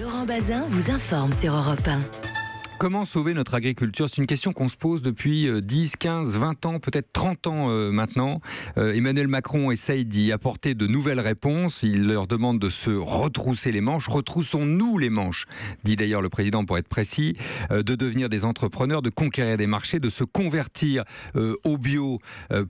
Laurent Bazin vous informe sur Europe 1. Comment sauver notre agriculture? C'est une question qu'on se pose depuis 10, 15, 20 ans, peut-être 30 ans maintenant. Emmanuel Macron essaye d'y apporter de nouvelles réponses. Il leur demande de se retrousser les manches. Retroussons-nous les manches, dit d'ailleurs le président pour être précis, de devenir des entrepreneurs, de conquérir des marchés, de se convertir au bio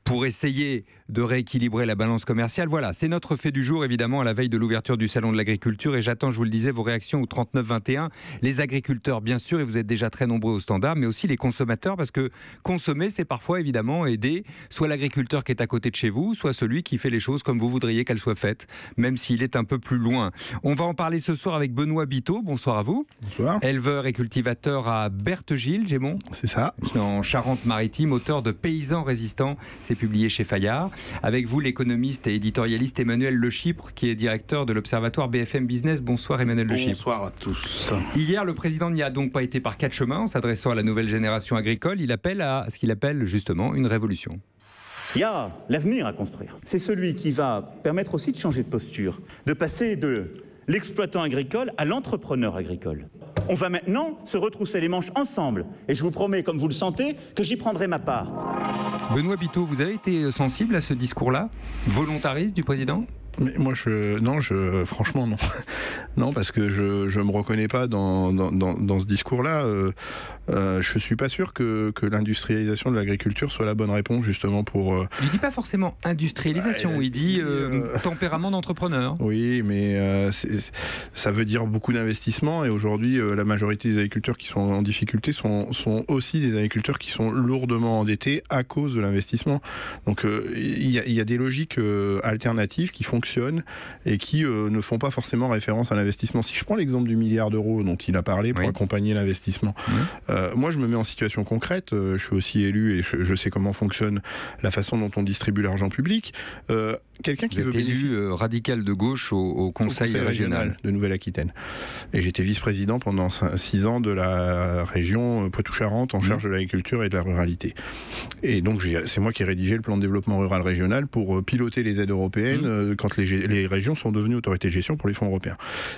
pour essayer de rééquilibrer la balance commerciale. Voilà, c'est notre fait du jour, évidemment, à la veille de l'ouverture du Salon de l'Agriculture. Et j'attends, je vous le disais, vos réactions au 39-21. Les agriculteurs, bien sûr, et vous êtes déjà très nombreux au standard, mais aussi les consommateurs, parce que consommer, c'est parfois évidemment aider soit l'agriculteur qui est à côté de chez vous, soit celui qui fait les choses comme vous voudriez qu'elles soient faites, même s'il est un peu plus loin. On va en parler ce soir avec Benoît Biteau. Bonsoir à vous. Bonsoir. Éleveur et cultivateur à Berthegille, Gémont. C'est ça. En Charente-Maritime, auteur de Paysans résistants, c'est publié chez Fayard. Avec vous, l'économiste et éditorialiste Emmanuel Le Chypre, qui est directeur de l'Observatoire BFM Business. Bonsoir Emmanuel Le Chypre. Bonsoir à tous. Hier, le président n'y a donc pas été par quatre chemins en s'adressant à la nouvelle génération agricole. Il appelle à ce qu'il appelle justement une révolution. Il y a l'avenir à construire. C'est celui qui va permettre aussi de changer de posture, de passer de l'exploitant agricole à l'entrepreneur agricole. On va maintenant se retrousser les manches ensemble. Et je vous promets, comme vous le sentez, que j'y prendrai ma part. Benoît Biteau, vous avez été sensible à ce discours-là, volontariste du président ? Mais moi, franchement, non. Non, parce que je me reconnais pas dans ce discours-là. Je suis pas sûr que l'industrialisation de l'agriculture soit la bonne réponse, justement, pour... Il dit pas forcément industrialisation, il dit tempérament d'entrepreneur. Oui, mais ça veut dire beaucoup d'investissement, et aujourd'hui, la majorité des agriculteurs qui sont en difficulté sont aussi des agriculteurs qui sont lourdement endettés à cause de l'investissement. Donc, il y a des logiques alternatives qui fonctionnent et qui ne font pas forcément référence à l'investissement. Si je prends l'exemple du milliard d'euros dont il a parlé pour accompagner l'investissement, moi je me mets en situation concrète, je suis aussi élu et je sais comment fonctionne la façon dont on distribue l'argent public. Quelqu'un qui veut élu radical de gauche au conseil régional de Nouvelle-Aquitaine. Et j'étais vice-président pendant 6 ans de la région Poitou-Charentes en charge de l'agriculture et de la ruralité. Et donc c'est moi qui ai rédigé le plan de développement rural régional pour piloter les aides européennes quand les régions sont devenues autorités de gestion pour les fonds européens.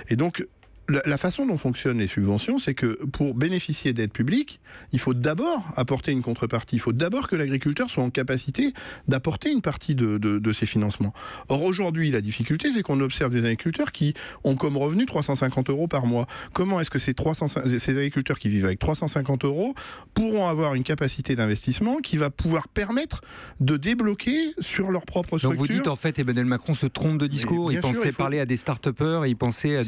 Et donc, la façon dont fonctionnent les subventions, c'est que pour bénéficier d'aides publiques, il faut d'abord apporter une contrepartie. Il faut d'abord que l'agriculteur soit en capacité d'apporter une partie de ces financements. Or, aujourd'hui, la difficulté, c'est qu'on observe des agriculteurs qui ont comme revenu 350 € par mois. Comment est-ce que ces agriculteurs qui vivent avec 350 € pourront avoir une capacité d'investissement qui va pouvoir permettre de débloquer sur leur propre structure? Donc vous dites en fait, Emmanuel Macron se trompe de discours. Il pensait parler à des start-upers, il pensait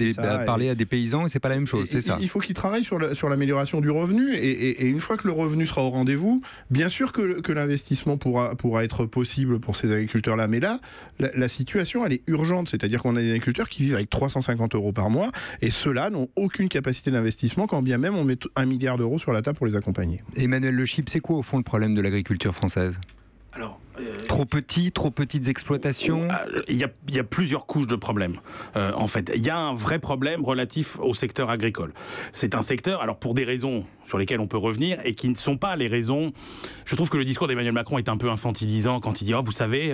parler à des paysans, et c'est pas la même chose, c'est ça. Il faut qu'ils travaillent sur l'amélioration du revenu, et une fois que le revenu sera au rendez-vous, bien sûr que l'investissement pourra être possible pour ces agriculteurs-là. Mais là, la situation, elle est urgente, c'est-à-dire qu'on a des agriculteurs qui vivent avec 350 € par mois, et ceux-là n'ont aucune capacité d'investissement, quand bien même on met 1 milliard d'euros sur la table pour les accompagner. Emmanuel Le Chypre, c'est quoi au fond le problème de l'agriculture française ? Alors, trop petites exploitations. Il y a plusieurs couches de problèmes. En fait, il y a un vrai problème relatif au secteur agricole. C'est un secteur, alors pour des raisons sur lesquelles on peut revenir et qui ne sont pas les raisons. Je trouve que le discours d'Emmanuel Macron est un peu infantilisant quand il dit vous savez,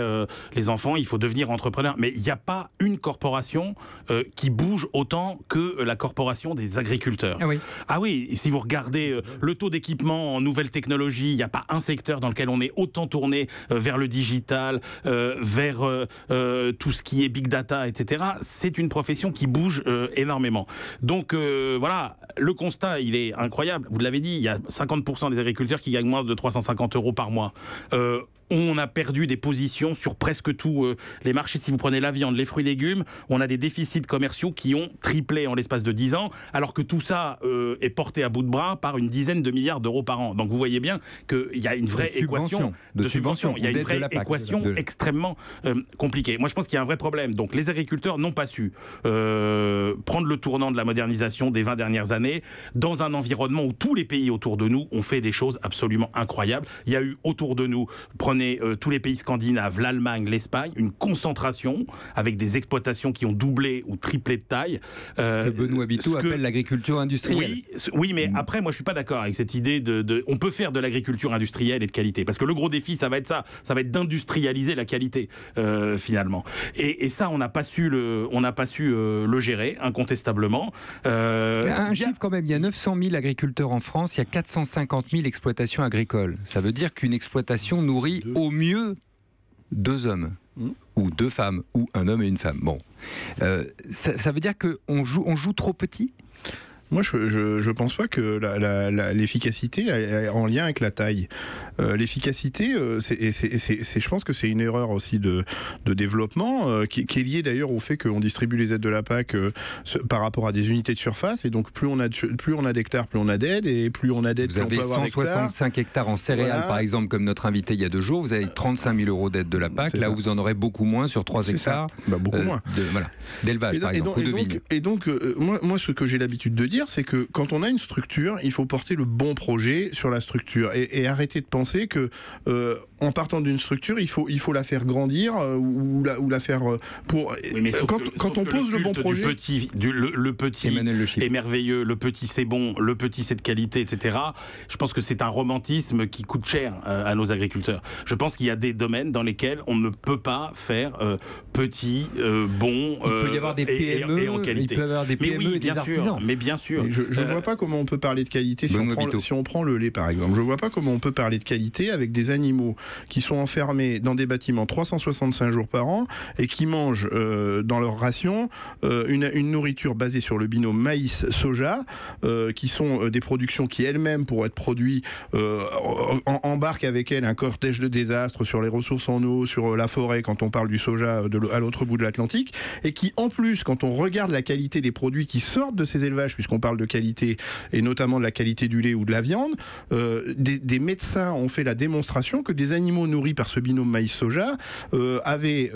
les enfants, il faut devenir entrepreneur. Mais il n'y a pas une corporation qui bouge autant que la corporation des agriculteurs. Ah oui, si vous regardez le taux d'équipement en nouvelles technologies, il n'y a pas un secteur dans lequel on est autant tourné vers le digital, vers tout ce qui est big data, etc. C'est une profession qui bouge énormément. Donc voilà, le constat, il est incroyable. Vous l'avez dit, il y a 50% des agriculteurs qui gagnent moins de 350 € par mois. On a perdu des positions sur presque tous les marchés. Si vous prenez la viande, les fruits et légumes, on a des déficits commerciaux qui ont triplé en l'espace de 10 ans, alors que tout ça est porté à bout de bras par une dizaine de milliards d'euros par an. Donc vous voyez bien qu'il y a une vraie équation de subvention. Il y a une vraie équation extrêmement compliquée. Moi je pense qu'il y a un vrai problème. Donc les agriculteurs n'ont pas su prendre le tournant de la modernisation des 20 dernières années dans un environnement où tous les pays autour de nous ont fait des choses absolument incroyables. Il y a eu autour de nous, prenez prenez tous les pays scandinaves, l'Allemagne, l'Espagne, une concentration avec des exploitations qui ont doublé ou triplé de taille. Ce que Benoît Biteau appelle l'agriculture industrielle. Oui, mais après, moi, je suis pas d'accord avec cette idée on peut faire de l'agriculture industrielle et de qualité, parce que le gros défi, ça va être d'industrialiser la qualité finalement. Et ça, on n'a pas su le gérer incontestablement. Un chiffre quand même, il y a 900 000 agriculteurs en France, il y a 450 000 exploitations agricoles. Ça veut dire qu'une exploitation nourrit au mieux 2 hommes. Ou 2 femmes, ou un homme et une femme. Bon, ça veut dire qu'on joue trop petit ? Moi, je pense pas que l'efficacité est en lien avec la taille. L'efficacité, je pense que c'est une erreur aussi de développement qui est liée d'ailleurs au fait qu'on distribue les aides de la PAC par rapport à des unités de surface, et donc plus on a d'hectares, plus on a d'aides, et plus on a d'aides, plus on peut avoir d'hectares. Vous avez 165 hectares en céréales, voilà. Par exemple, comme notre invité il y a 2 jours, vous avez 35 000 € d'aide de la PAC, là où vous en aurez beaucoup moins sur 3 hectares. Beaucoup moins. D'élevage, par exemple, ou de vignes. Et donc, moi, ce que j'ai l'habitude de dire, c'est que quand on a une structure, il faut porter le bon projet sur la structure et arrêter de penser que en partant d'une structure, il faut la faire grandir ou la faire pour. Oui, mais quand on pose le bon projet, le petit est merveilleux, le petit c'est bon, le petit c'est de qualité, etc. Je pense que c'est un romantisme qui coûte cher à nos agriculteurs. Je pense qu'il y a des domaines dans lesquels on ne peut pas faire petit, bon. Il peut y avoir des PME et en qualité. Il peut y avoir des PME et des artisans. Mais bien sûr. Je ne vois pas comment on peut parler de qualité si on prend le lait par exemple. Je ne vois pas comment on peut parler de qualité avec des animaux qui sont enfermés dans des bâtiments 365 jours par an et qui mangent dans leur ration une nourriture basée sur le binôme maïs-soja, qui sont des productions qui elles-mêmes, pour être produites, embarquent avec elles un cortège de désastres sur les ressources en eau, sur la forêt quand on parle du soja à l'autre bout de l'Atlantique, et qui en plus, quand on regarde la qualité des produits qui sortent de ces élevages, puisqu'on parle de qualité, et notamment de la qualité du lait ou de la viande, des médecins ont fait la démonstration que des animaux nourris par ce binôme maïs-soja avaient,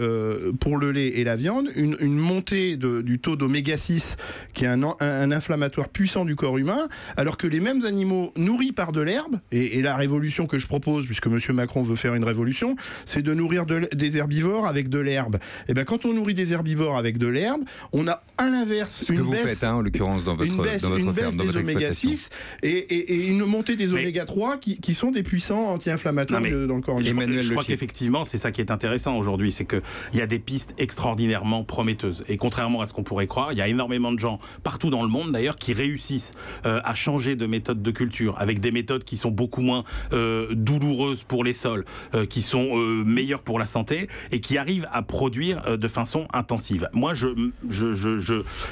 pour le lait et la viande, une montée du taux d'oméga 6, qui est un inflammatoire puissant du corps humain, alors que les mêmes animaux nourris par de l'herbe, et la révolution que je propose, puisque M. Macron veut faire une révolution, c'est de nourrir des herbivores avec de l'herbe. Et bien quand on nourrit des herbivores avec de l'herbe, on a à l'inverse une baisse, en l'occurrence dans votre ferme, des oméga 6 et une montée des oméga 3 qui sont des puissants anti-inflammatoires dans le corps humain. Je crois qu'effectivement, c'est ça qui est intéressant aujourd'hui, c'est qu'il y a des pistes extraordinairement prometteuses. Et contrairement à ce qu'on pourrait croire, il y a énormément de gens, partout dans le monde d'ailleurs, qui réussissent à changer de méthode de culture, avec des méthodes qui sont beaucoup moins douloureuses pour les sols, qui sont meilleures pour la santé, et qui arrivent à produire de façon intensive. Moi,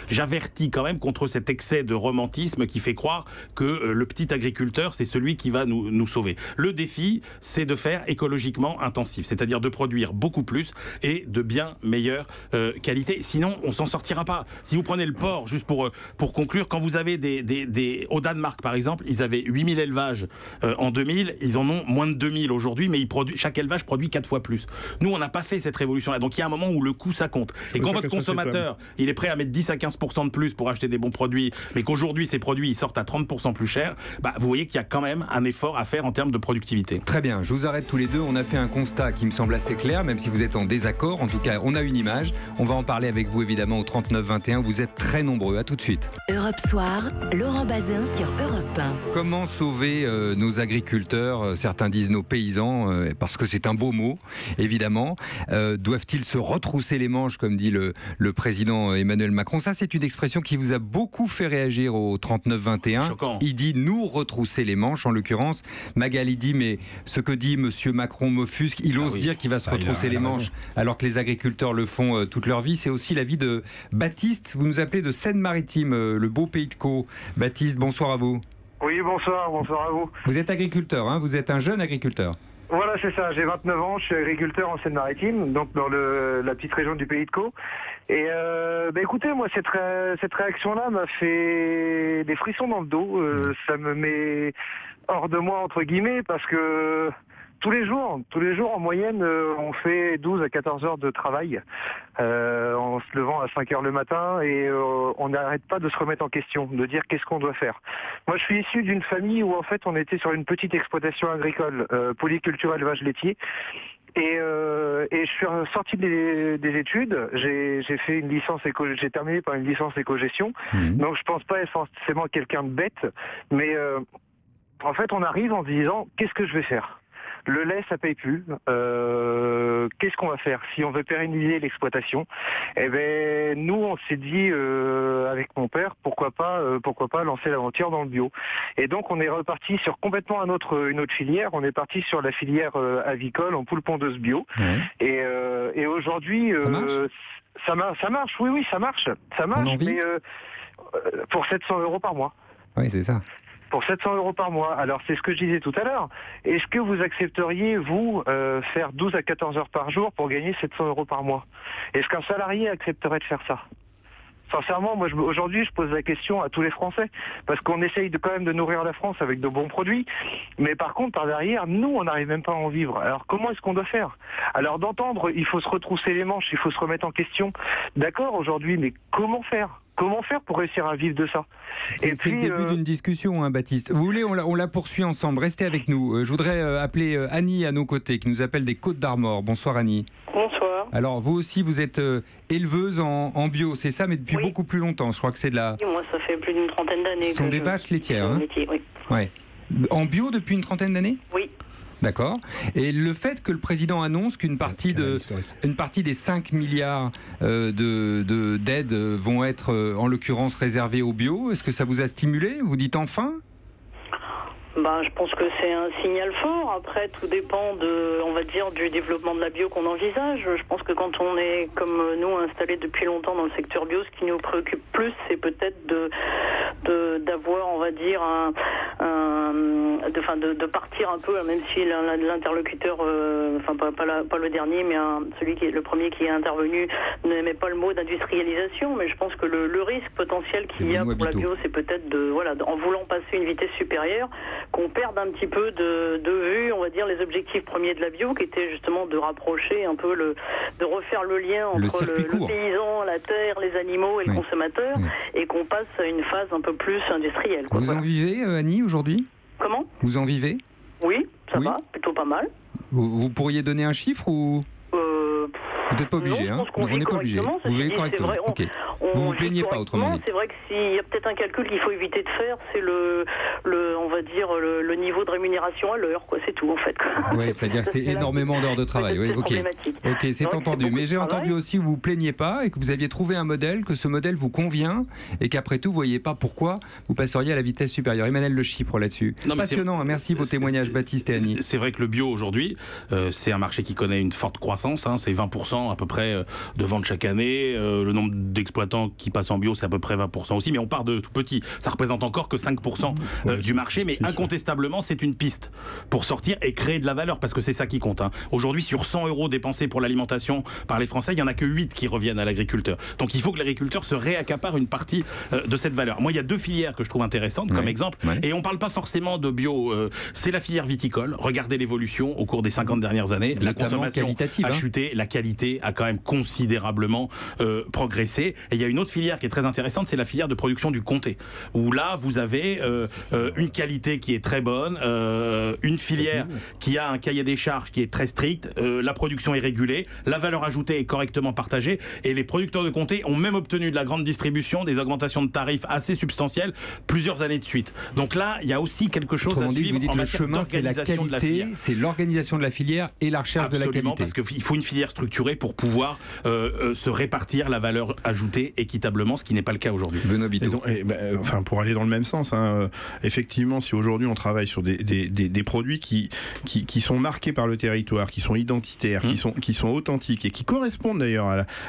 j'avertis quand même contre cet excès de romantisme qui fait croire que le petit agriculteur, c'est celui qui va nous sauver. Le défi, c'est de faire écologiquement intensif, c'est-à-dire de produire beaucoup plus et de bien meilleure qualité. Sinon, on s'en sortira pas. Si vous prenez le porc, juste pour conclure, quand vous avez au Danemark, par exemple, ils avaient 8000 élevages en 2000, ils en ont moins de 2000 aujourd'hui, mais chaque élevage produit 4 fois plus. Nous, on n'a pas fait cette révolution-là. Donc, il y a un moment où le coût, ça compte. Et quand votre consommateur, il est prêt à mettre 10 à 15% de plus pour acheter des bons produits, mais qu'aujourd'hui, ces produits, ils sortent à 30% plus cher, vous voyez qu'il y a quand même un effort à faire en termes de productivité. Très bien, je vous arrête tous les deux. On a fait un constat qui me semble assez clair, même si vous êtes en désaccord. En tout cas, on a une image. On va en parler avec vous, évidemment, au 39-21. Vous êtes très nombreux. À tout de suite. Europe Soir, Laurent Bazin sur Europe 1. Comment sauver nos agriculteurs, certains disent nos paysans, parce que c'est un beau mot, évidemment. Doivent-ils se retrousser les manches, comme dit le président Emmanuel Macron? Ça, c'est une expression qui vous a beaucoup fait réagir au 39-21. Il dit nous retrousser les manches, en l'occurrence. Magali dit, mais ce que dit Monsieur Macron m'offusque, il ose dire qu'il va se retrousser les manches, alors que les agriculteurs le font toute leur vie. C'est aussi l'avis de Baptiste, vous nous appelez de Seine-Maritime, le beau pays de Caux. Baptiste, bonsoir à vous. Oui, bonsoir à vous. Vous êtes agriculteur, hein, vous êtes un jeune agriculteur. Voilà, c'est ça, j'ai 29 ans, je suis agriculteur en Seine-Maritime, donc dans la petite région du pays de Caux. Et écoutez, moi cette réaction-là m'a fait des frissons dans le dos, ça me met hors de moi entre guillemets, parce que tous les jours, en moyenne, on fait 12 à 14 heures de travail en se levant à 5 heures le matin et on n'arrête pas de se remettre en question, de dire qu'est-ce qu'on doit faire. Moi, je suis issu d'une famille où en fait on était sur une petite exploitation agricole, polyculture élevage laitier. Et je suis sorti des études, j'ai fait une licence j'ai terminé par une licence éco-gestion, donc je pense pas être forcément quelqu'un de bête, mais en fait on arrive en se disant qu'est-ce que je vais faire ? Le lait, ça paye plus. Qu'est-ce qu'on va faire si on veut pérenniser l'exploitation? Eh ben, nous, on s'est dit avec mon père, pourquoi pas lancer l'aventure dans le bio. Et donc, on est reparti sur complètement une autre filière. On est parti sur la filière avicole en poule pondeuse bio. Et aujourd'hui, ça marche. Oui, ça marche. Ça marche. Mais pour 700 € par mois. Oui, c'est ça. Pour 700 € par mois. Alors, c'est ce que je disais tout à l'heure. Est-ce que vous accepteriez, vous, faire 12 à 14 heures par jour pour gagner 700 € par mois? Est-ce qu'un salarié accepterait de faire ça? Sincèrement, moi, aujourd'hui, je pose la question à tous les Français, parce qu'on essaye quand même de nourrir la France avec de bons produits, mais par contre, par derrière, nous, on n'arrive même pas à en vivre. Alors, comment est-ce qu'on doit faire? Alors, d'entendre, il faut se retrousser les manches, il faut se remettre en question. D'accord, aujourd'hui, mais comment faire? Comment faire pour réussir à vivre de ça? C'est le début d'une discussion, hein, Baptiste. Vous voulez, on la poursuit ensemble. Restez avec nous. Je voudrais appeler Annie à nos côtés, qui nous appelle des Côtes d'Armor. Bonsoir Annie. Bonsoir. Alors vous aussi, vous êtes éleveuse en bio, c'est ça, mais depuis beaucoup plus longtemps. Je crois que c'est de la... Oui, moi, ça fait plus d'une trentaine d'années. Ce sont des vaches laitières. Hein. Oui. Ouais. En bio depuis une trentaine d'années? Oui. D'accord. Et le fait que le président annonce qu'une partie des 5 milliards d'aides vont être en l'occurrence réservées au bio, est-ce que ça vous a stimulé? Vous dites enfin? Je pense que c'est un signal fort. Après, tout dépend du développement de la bio qu'on envisage. Je pense que quand on est, comme nous, installés depuis longtemps dans le secteur bio, ce qui nous préoccupe plus, c'est peut-être d'avoir, on va dire, de partir un peu, même si l'interlocuteur, pas le dernier, mais le premier qui est intervenu n'aimait pas le mot d'industrialisation, mais je pense que le risque potentiel qu'il y a pour la bio, c'est peut-être en voulant passer une vitesse supérieure, qu'on perde un petit peu de vue, on va dire, les objectifs premiers de la bio, qui étaient justement de rapprocher un peu de refaire le lien entre le paysan, la terre, les animaux et le consommateur, et qu'on passe à une phase un peu plus industrielle. Vous en vivez, Annie, aujourd'hui? Comment? Vous en vivez? Oui, ça va, plutôt pas mal. Vous pourriez donner un chiffre ou... Vous n'êtes pas obligé, hein? On n'est pas obligé. Vous vivez correctement. Vous ne vous plaignez pas, autrement dit. C'est vrai que s'il y a peut-être un calcul qu'il faut éviter de faire, c'est on va dire, le niveau de rémunération à l'heure, quoi. C'est tout, en fait. Oui, c'est-à-dire que c'est énormément d'heures de travail. Oui, ok, c'est entendu. Mais j'ai entendu aussi que vous ne vous plaignez pas et que vous aviez trouvé un modèle, que ce modèle vous convient et qu'après tout, vous ne voyez pas pourquoi vous passeriez à la vitesse supérieure. Emmanuel Le Chypre là-dessus. Passionnant, merci vos témoignages, Baptiste et Annie. C'est vrai que le bio aujourd'hui, c'est un marché qui connaît une forte croissance, hein, c'est 20% à peu près de ventes chaque année. Le nombre d'exploitants qui passent en bio, c'est à peu près 20% aussi, mais on part de tout petit. Ça représente encore que 5% du marché, mais incontestablement, c'est une piste pour sortir et créer de la valeur, parce que c'est ça qui compte. Hein. Aujourd'hui, sur 100 € dépensés pour l'alimentation par les Français, il n'y en a que 8 qui reviennent à l'agriculteur. Donc il faut que l'agriculteur se réaccapare une partie de cette valeur. Moi, il y a 2 filières que je trouve intéressantes comme exemple, et on ne parle pas forcément de bio. C'est la filière viticole. Regardez l'évolution au cours des 50 dernières années. La consommation a chuté, la qualité a quand même considérablement progressé. Et il y a une autre filière qui est très intéressante, c'est la filière de production du comté, où là vous avez une qualité qui est très bonne, une filière qui a un cahier des charges qui est très strict, la production est régulée, la valeur ajoutée est correctement partagée, et les producteurs de comté ont même obtenu de la grande distribution des augmentations de tarifs assez substantielles plusieurs années de suite. Donc là, il y a aussi quelque chose à suivre en matière d'organisation de la filière. C'est l'organisation de la filière et la recherche de la qualité. Parce qu'il faut une filière structurée pour pouvoir se répartir la valeur ajoutée équitablement, ce qui n'est pas le cas aujourd'hui. Pour aller dans le même sens, hein, effectivement, si aujourd'hui on travaille sur des produits qui sont marqués par le territoire, qui sont identitaires, qui sont authentiques et qui correspondent d'ailleurs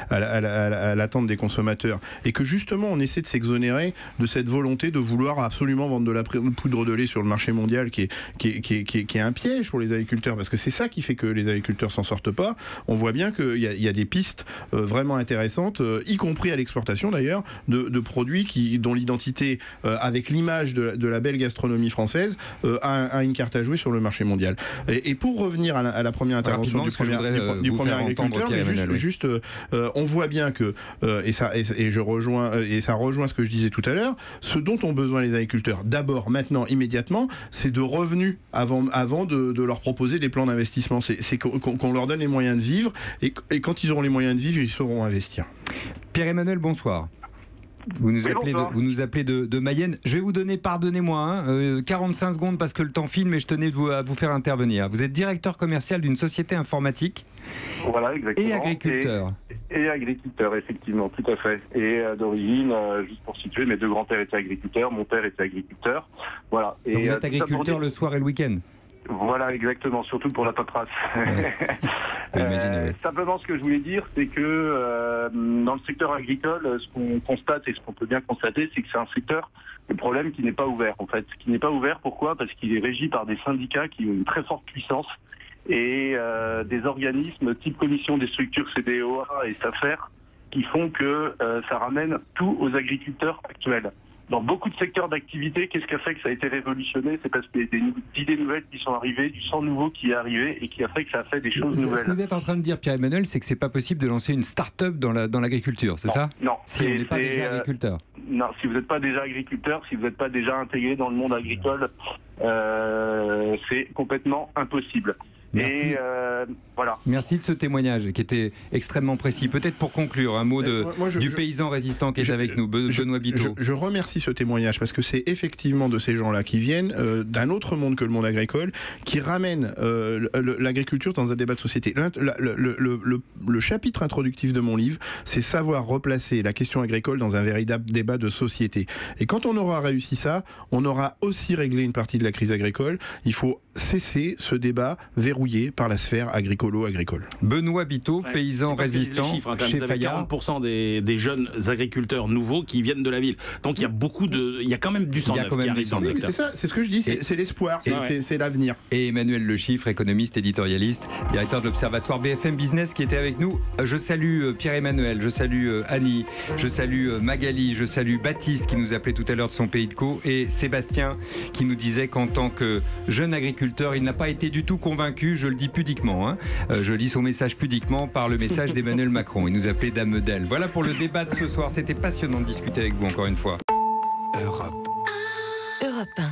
à l'attente des consommateurs, et que justement on essaie de s'exonérer de cette volonté de vouloir absolument vendre de la poudre de lait sur le marché mondial, qui est un piège pour les agriculteurs, parce que c'est ça qui fait que les agriculteurs s'en sortent pas. On voit bien qu'il y a des pistes vraiment intéressantes, y compris à l'export, d'exportation d'ailleurs de produits dont l'identité, avec l'image de la belle gastronomie française, a une carte à jouer sur le marché mondial. Et pour revenir à la première intervention du premier agriculteur, on voit bien que, et ça rejoint ce que je disais tout à l'heure, ce dont ont besoin les agriculteurs, d'abord, maintenant, immédiatement, c'est de revenus avant de leur proposer des plans d'investissement. C'est qu'on leur donne les moyens de vivre, et quand ils auront les moyens de vivre, ils sauront investir. Pierre-Emmanuel, bonsoir. Vous nous appelez de Mayenne. Je vais vous donner, pardonnez-moi, 45 secondes parce que le temps file, mais je tenais à vous faire intervenir. Vous êtes directeur commercial d'une société informatique. Voilà, exactement. Et agriculteur. Et agriculteur, effectivement, tout à fait. Et d'origine, juste pour situer, mes 2 grands-pères étaient agriculteurs, mon père était agriculteur. Voilà. Et donc vous êtes agriculteur le soir et le week-end? Voilà, exactement, surtout pour la paperasse. Ouais. Simplement, ce que je voulais dire, c'est que dans le secteur agricole, ce qu'on constate et ce qu'on peut bien constater, c'est que c'est un secteur, le problème, qui n'est pas ouvert, en fait. Qui n'est pas ouvert, pourquoi? Parce qu'il est régi par des syndicats qui ont une très forte puissance et des organismes type commission des structures CDOA et SAFER qui font que ça ramène tout aux agriculteurs actuels. Dans beaucoup de secteurs d'activité, qu'est-ce qui a fait que ça a été révolutionné? C'est parce qu'il y a des idées nouvelles qui sont arrivées, du sang nouveau qui est arrivé et qui a fait que ça a fait des choses nouvelles. Ce que vous êtes en train de dire, Pierre-Emmanuel, c'est que c'est pas possible de lancer une start-up dans l'agriculture, c'est ça? Non. Si on n'est pas déjà agriculteur. Non, si vous n'êtes pas déjà agriculteur, si vous n'êtes pas déjà intégré dans le monde agricole, c'est complètement impossible. Merci. Et voilà. Merci de ce témoignage qui était extrêmement précis. Peut-être pour conclure, un mot du paysan résistant qui est avec nous, Benoît Biteau. Je remercie ce témoignage parce que c'est effectivement de ces gens-là qui viennent d'un autre monde que le monde agricole, qui ramènent l'agriculture dans un débat de société. Le chapitre introductif de mon livre, c'est savoir replacer la question agricole dans un véritable débat de société. Et quand on aura réussi ça, on aura aussi réglé une partie de la crise agricole. Il faut cesser ce débat verrouillé par la sphère agricolo-agricole. Benoît Biteau, paysan résistant chez Fayard. 40% des jeunes agriculteurs nouveaux qui viennent de la ville. Donc il y a quand même du sang neuf qui arrive dans le secteur. C'est ça, c'est ce que je dis, c'est l'espoir, c'est l'avenir. Et Emmanuel Le Chiffre, économiste, éditorialiste, directeur de l'Observatoire BFM Business qui était avec nous. Je salue Pierre-Emmanuel, je salue Annie, je salue Magali, je salue Baptiste qui nous appelait tout à l'heure de son pays de Caux, et Sébastien qui nous disait qu'en tant que jeune agriculteur, il n'a pas été du tout convaincu, je le dis pudiquement, je lis son message pudiquement, par le message d'Emmanuel Macron. Il nous appelait Dame Medel. Voilà pour le débat de ce soir. C'était passionnant de discuter avec vous encore une fois. Europe 1.